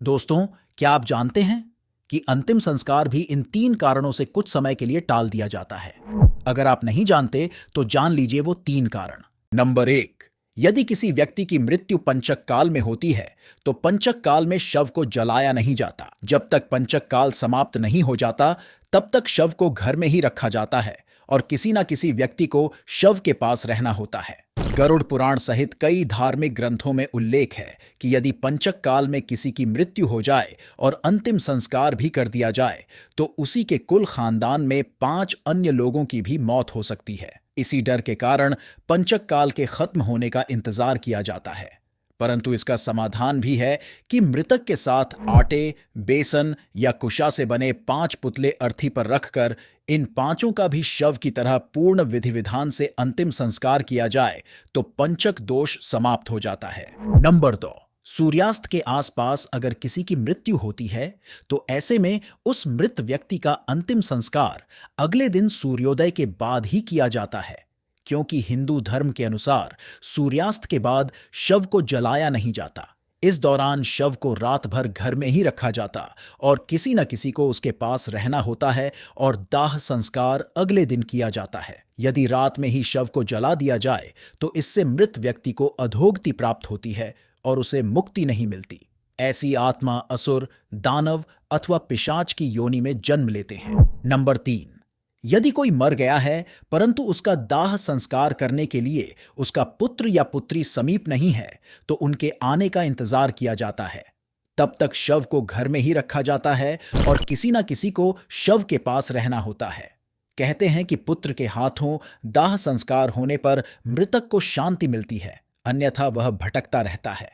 दोस्तों, क्या आप जानते हैं कि अंतिम संस्कार भी इन 3 कारणों से कुछ समय के लिए टाल दिया जाता है? अगर आप नहीं जानते तो जान लीजिए वो 3 कारण। नंबर 1, यदि किसी व्यक्ति की मृत्यु पंचक काल में होती है तो पंचक काल में शव को जलाया नहीं जाता। जब तक पंचक काल समाप्त नहीं हो जाता तब तक शव को घर में ही रखा जाता है और किसी न किसी व्यक्ति को शव के पास रहना होता है। गरुड़ पुराण सहित कई धार्मिक ग्रंथों में उल्लेख है कि यदि पंचक काल में किसी की मृत्यु हो जाए और अंतिम संस्कार भी कर दिया जाए तो उसी के कुल खानदान में 5 अन्य लोगों की भी मौत हो सकती है। इसी डर के कारण पंचक काल के खत्म होने का इंतजार किया जाता है। परंतु इसका समाधान भी है कि मृतक के साथ आटे, बेसन या कुशा से बने 5 पुतले अर्थी पर रखकर इन पांचों का भी शव की तरह पूर्ण विधि विधान से अंतिम संस्कार किया जाए तो पंचक दोष समाप्त हो जाता है। नंबर 2, सूर्यास्त के आसपास अगर किसी की मृत्यु होती है तो ऐसे में उस मृत व्यक्ति का अंतिम संस्कार अगले दिन सूर्योदय के बाद ही किया जाता है, क्योंकि हिंदू धर्म के अनुसार सूर्यास्त के बाद शव को जलाया नहीं जाता। इस दौरान शव को रात भर घर में ही रखा जाता और किसी न किसी को उसके पास रहना होता है और दाह संस्कार अगले दिन किया जाता है। यदि रात में ही शव को जला दिया जाए तो इससे मृत व्यक्ति को अधोगति प्राप्त होती है और उसे मुक्ति नहीं मिलती। ऐसी आत्मा असुर, दानव अथवा पिशाच की योनि में जन्म लेते हैं। नंबर 3, यदि कोई मर गया है परंतु उसका दाह संस्कार करने के लिए उसका पुत्र या पुत्री समीप नहीं है तो उनके आने का इंतजार किया जाता है। तब तक शव को घर में ही रखा जाता है और किसी न किसी को शव के पास रहना होता है। कहते हैं कि पुत्र के हाथों दाह संस्कार होने पर मृतक को शांति मिलती है, अन्यथा वह भटकता रहता है।